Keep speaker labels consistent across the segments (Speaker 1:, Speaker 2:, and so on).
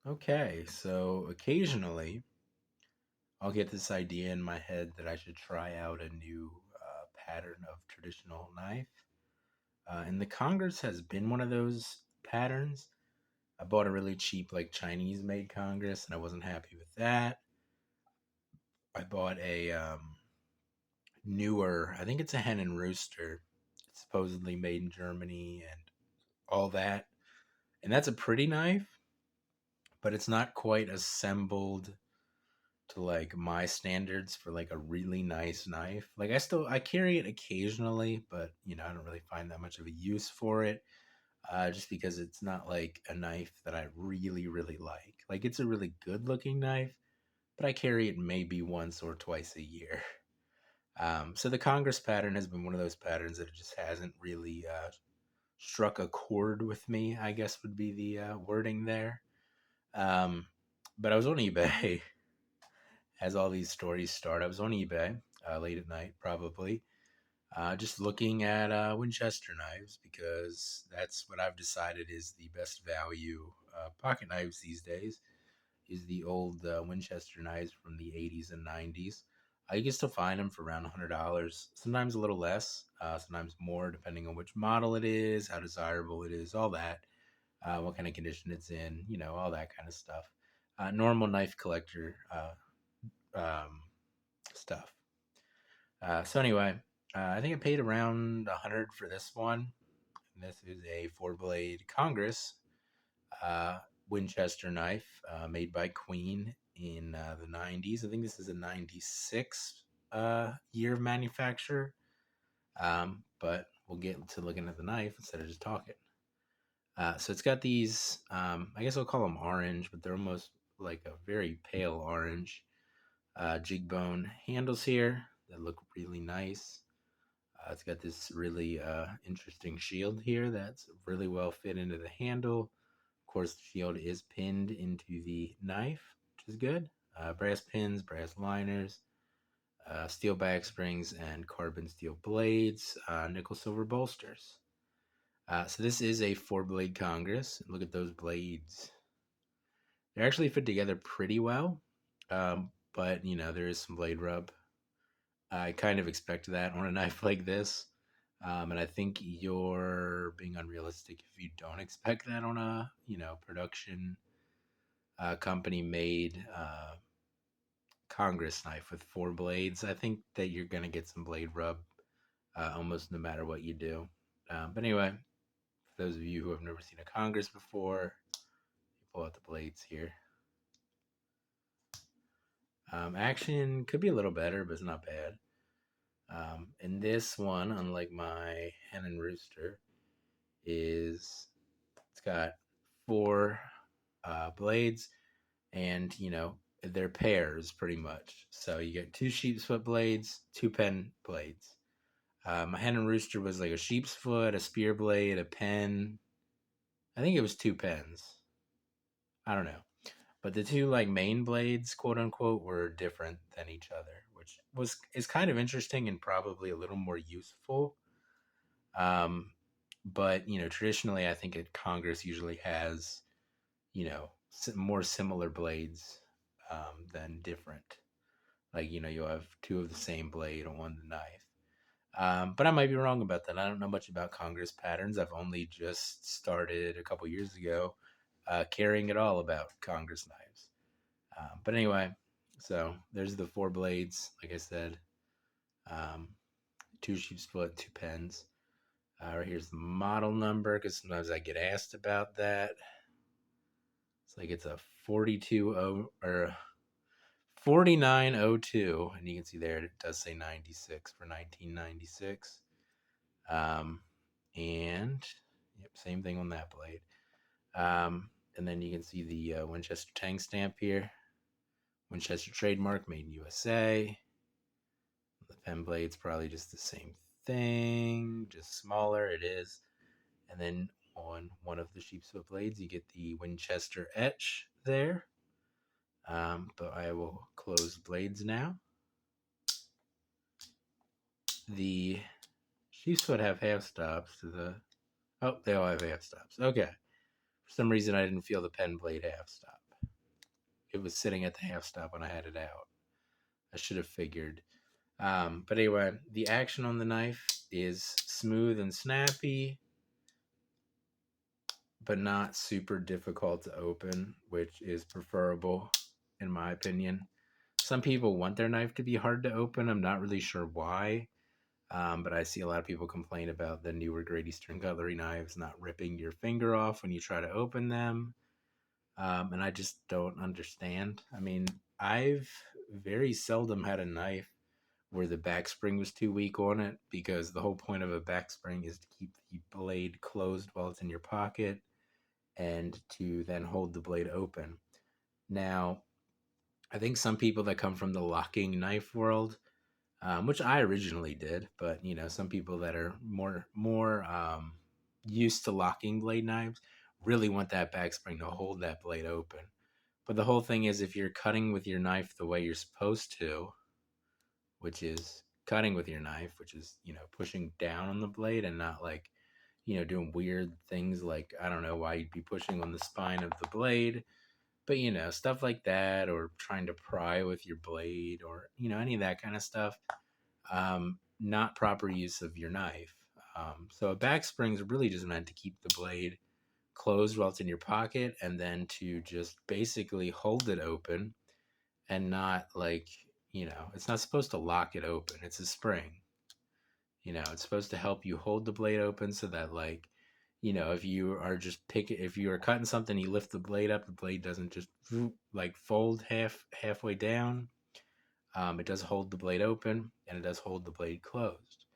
Speaker 1: Okay, so occasionally I'll get this idea in my head that I should try out a new pattern of traditional knife. And the Congress has been one of those patterns. I bought a really cheap, like Chinese made Congress, and I wasn't happy with that. I bought a newer, I think it's a hen and rooster. It's supposedly made in Germany and all that. And that's a pretty knife, but it's not quite assembled to like my standards for like a really nice knife. Like I carry it occasionally, but I don't really find that much of a use for it. Just because it's not like a knife that I really really like. Like it's a really good looking knife, but I carry it maybe once or twice a year. So the Congress pattern has been one of those patterns that it just hasn't really struck a chord with me. I guess would be the wording there. Um, but I was on eBay as all these stories start. I was on eBay late at night, probably, just looking at Winchester knives because that's what I've decided is the best value pocket knives these days. Is the old Winchester knives from the 80s and 90s. You can still find them for around $100, sometimes a little less, sometimes more, depending on which model it is, how desirable it is, all that, what kind of condition it's in, all that kind of stuff. Normal knife collector um, stuff. So anyway, I think I paid around 100 for this one. And this is a four blade Congress uh, Winchester knife made by Queen in the 90s. I think this is a 96 year of manufacture. But we'll get to looking at the knife instead of just talking. So it's got these, I guess I'll call them orange, but they're almost like a very pale orange jig bone handles here that look really nice. It's got this really interesting shield here that's really well fit into the handle. Of course, the shield is pinned into the knife, which is good. Brass pins, brass liners, steel back springs, and carbon steel blades, nickel silver bolsters. So this is a four blade Congress. Look at those blades. They're actually fit together pretty well, but there is some blade rub. I kind of expect that on a knife like this. And I think you're being unrealistic if you don't expect that on a, production company made Congress knife with four blades. I think that you're going to get some blade rub almost no matter what you do. But anyway, for those of you who have never seen a Congress before, you pull out the blades here. Action could be a little better, but it's not bad. And this one, unlike my hen and rooster, it's got four blades, and they're pairs pretty much. So you get two sheep's foot blades, two pen blades. My hen and rooster was like a sheep's foot, a spear blade, a pen. I think it was two pens. I don't know. But the two like main blades, quote unquote, were different than each other, which is kind of interesting and probably a little more useful. Um, but traditionally, I think Congress usually has more similar blades than different. Like you'll have two of the same blade on the knife. But I might be wrong about that. I don't know much about Congress patterns. I've only just started a couple years ago caring at all about Congress knives. But anyway, so there's the four blades, like I said, um, two sheep split, two pens. Right here's the model number because sometimes I get asked about that. It's like it's a 42 or 4902, and you can see there it does say 96 for 1996. Um, and yep, same thing on that blade. And then you can see the Winchester tank stamp here. Winchester trademark, made in USA. The pen blade's probably just the same thing, just smaller. It is. And then on one of the sheepsfoot blades, you get the Winchester etch there. But I will close blades now. The sheepsfoot have half stops to the. Oh, they all have half stops. Okay. For some reason, I didn't feel the pen blade half stop. it was sitting at the half stop when I had it out. I should have figured. But anyway, the action on the knife is smooth and snappy, but not super difficult to open, which is preferable in my opinion. Some people want their knife to be hard to open. I'm not really sure why. But I see a lot of people complain about the newer Great Eastern Cutlery knives not ripping your finger off when you try to open them. And I just don't understand. I mean, I've very seldom had a knife where the back spring was too weak on it, because the whole point of a back spring is to keep the blade closed while it's in your pocket and to then hold the blade open. Now, I think some people that come from the locking knife world, which I originally did, but some people that are more used to locking blade knives really want that back spring to hold that blade open. But the whole thing is, if you're cutting with your knife the way you're supposed to, which is cutting with your knife, which is pushing down on the blade and not like doing weird things like, I don't know why you'd be pushing on the spine of the blade, but stuff like that, or trying to pry with your blade, or any of that kind of stuff. Not proper use of your knife. So a back spring is really just meant to keep the blade closed while it's in your pocket, and then to just basically hold it open, and not like, it's not supposed to lock it open. It's a spring. It's supposed to help you hold the blade open so that, like, if you are just if you are cutting something, you lift the blade up, the blade doesn't just like fold halfway down. It does hold the blade open, and it does hold the blade closed.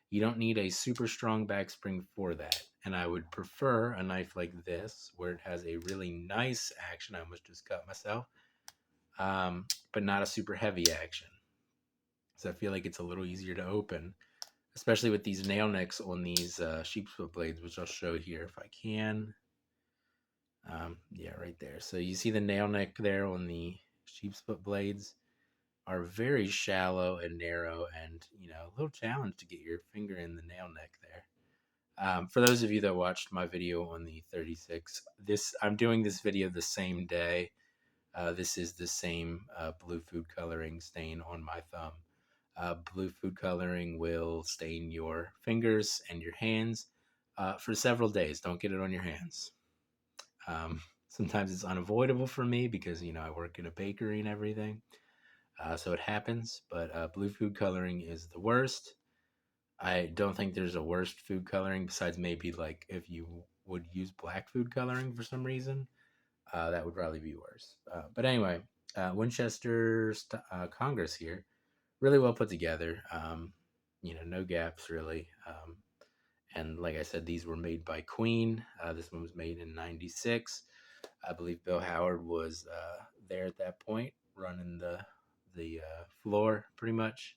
Speaker 1: You don't need a super strong back spring for that. And I would prefer a knife like this, where it has a really nice action. I almost just cut myself. But not a super heavy action. So I feel like it's a little easier to open, especially with these nail necks on these sheep's foot blades, which I'll show here if I can. Yeah, right there. So you see the nail neck there on the sheep's foot blades are very shallow and narrow, and a little challenge to get your finger in the nail neck there. For those of you that watched my video on the 36, I'm doing this video the same day. This is the same blue food coloring stain on my thumb. Blue food coloring will stain your fingers and your hands for several days. Don't get it on your hands. Sometimes it's unavoidable for me because I work in a bakery and everything. So it happens, but blue food coloring is the worst. I don't think there's a worst food coloring besides maybe like if you would use black food coloring for some reason. That would probably be worse. But anyway, Winchester Congress here, really well put together. No gaps really. And like I said, these were made by Queen. This one was made in '96. I believe Bill Howard was there at that point, running the floor pretty much.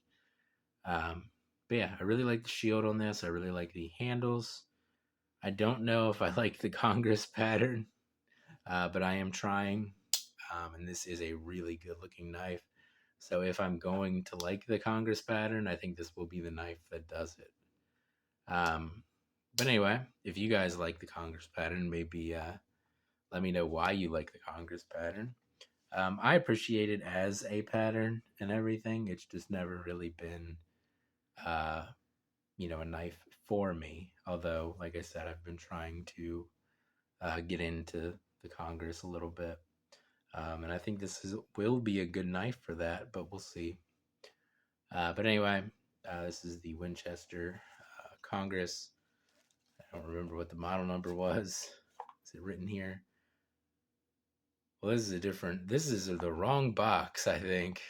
Speaker 1: But yeah, I really like the shield on this. I really like the handles. I don't know if I like the Congress pattern, but I am trying. And this is a really good looking knife. So if I'm going to like the Congress pattern, I think this will be the knife that does it. But anyway, if you guys like the Congress pattern, maybe let me know why you like the Congress pattern. I appreciate it as a pattern and everything. It's just never really been, a knife for me. Although, like I said, I've been trying to get into the Congress a little bit. And I think will be a good knife for that, but we'll see. But anyway, this is the Winchester Congress. I don't remember what the model number was. Is it written here? Well, this is the wrong box, I think.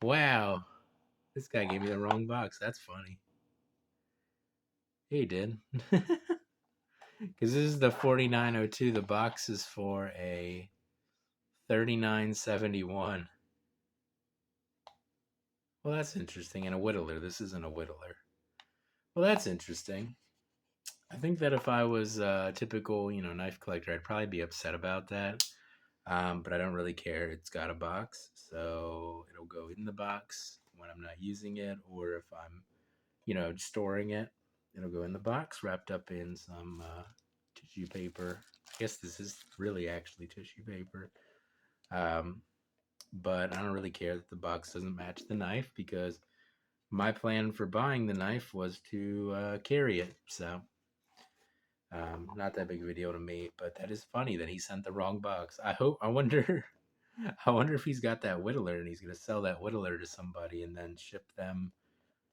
Speaker 1: Wow. This guy gave me the wrong box. That's funny. He did. Because this is the 4902. The box is for a 3971. Well, that's interesting. And a whittler. This isn't a whittler. Well, that's interesting. I think that if I was a typical, knife collector, I'd probably be upset about that. But I don't really care. It's got a box, so it'll go in the box when I'm not using it, or if I'm, storing it, it'll go in the box wrapped up in some tissue paper I guess this is really actually tissue paper. Um, but I don't really care that the box doesn't match the knife because my plan for buying the knife was to carry it. So, not that big of a deal to me, but that is funny that he sent the wrong box. I wonder, I wonder if he's got that whittler and he's going to sell that whittler to somebody and then ship them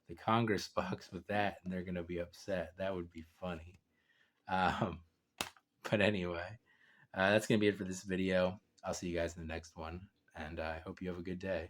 Speaker 1: the Congress box with that, and they're going to be upset. That would be funny. Um, but anyway, that's going to be it for this video. I'll see you guys in the next one, and I hope you have a good day.